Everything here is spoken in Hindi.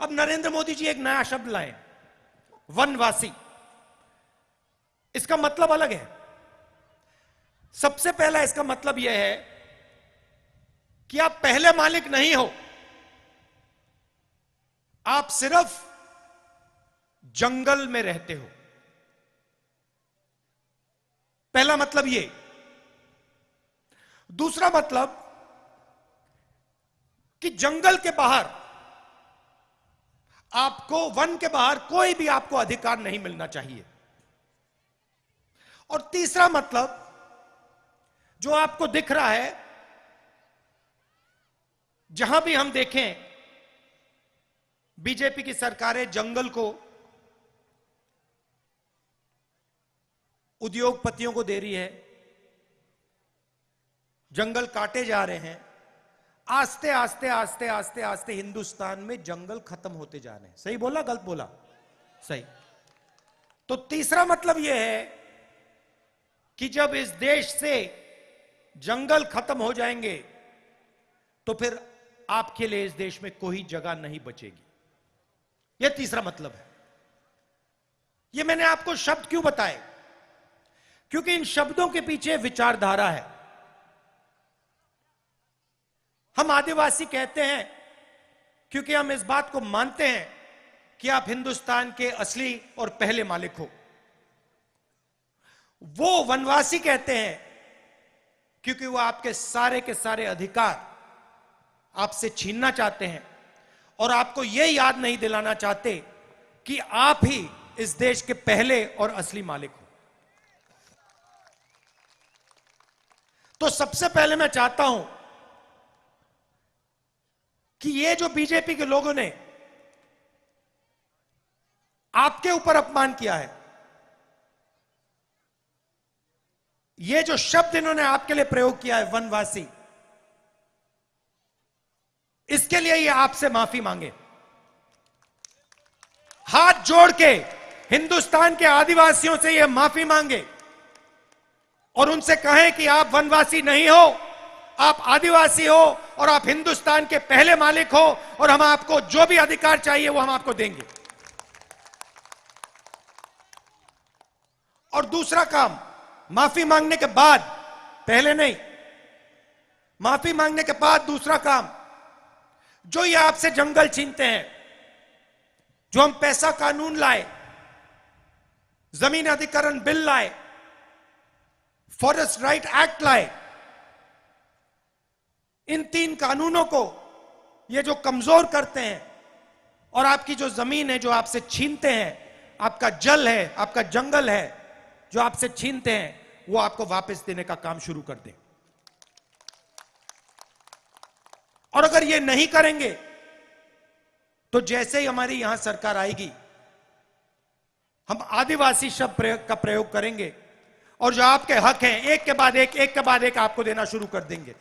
अब नरेंद्र मोदी जी एक नया शब्द लाए, वनवासी। इसका मतलब अलग है। सबसे पहला इसका मतलब यह है कि आप पहले मालिक नहीं हो, आप सिर्फ जंगल में रहते हो। पहला मतलब ये। दूसरा मतलब कि जंगल के बाहर आपको, वन के बाहर कोई भी आपको अधिकार नहीं मिलना चाहिए। और तीसरा मतलब जो आपको दिख रहा है, जहां भी हम देखें बीजेपी की सरकारें जंगल को उद्योगपतियों को दे रही है, जंगल काटे जा रहे हैं। आस्ते आस्ते आस्ते आस्ते आस्ते हिंदुस्तान में जंगल खत्म होते जा रहे हैं। सही बोला, गलत बोला? सही। तो तीसरा मतलब यह है कि जब इस देश से जंगल खत्म हो जाएंगे तो फिर आपके लिए इस देश में कोई जगह नहीं बचेगी। यह तीसरा मतलब है। यह मैंने आपको शब्द क्यों बताए? क्योंकि इन शब्दों के पीछे विचारधारा है। हम आदिवासी कहते हैं क्योंकि हम इस बात को मानते हैं कि आप हिंदुस्तान के असली और पहले मालिक हो। वो वनवासी कहते हैं क्योंकि वो आपके सारे अधिकार आपसे छीनना चाहते हैं और आपको यह याद नहीं दिलाना चाहते कि आप ही इस देश के पहले और असली मालिक हो। तो सबसे पहले मैं चाहता हूं कि ये जो बीजेपी के लोगों ने आपके ऊपर अपमान किया है, ये जो शब्द इन्होंने आपके लिए प्रयोग किया है वनवासी, इसके लिए ये आपसे माफी मांगे। हाथ जोड़ के हिंदुस्तान के आदिवासियों से ये माफी मांगे और उनसे कहें कि आप वनवासी नहीं हो, आप आदिवासी हो और आप हिंदुस्तान के पहले मालिक हो और हम आपको जो भी अधिकार चाहिए वो हम आपको देंगे। और दूसरा काम, माफी मांगने के बाद, पहले नहीं, माफी मांगने के बाद दूसरा काम, जो ये आपसे जंगल छीनते हैं, जो हम पैसा कानून लाए, जमीन अधिग्रहण बिल लाए, फॉरेस्ट राइट एक्ट लाए, इन 3 कानूनों को ये जो कमजोर करते हैं और आपकी जो जमीन है जो आपसे छीनते हैं, आपका जल है, आपका जंगल है जो आपसे छीनते हैं, वो आपको वापस देने का काम शुरू कर दें। और अगर ये नहीं करेंगे तो जैसे ही हमारी यहां सरकार आएगी, हम आदिवासी शब्द का प्रयोग करेंगे और जो आपके हक हैं एक के बाद एक आपको देना शुरू कर देंगे।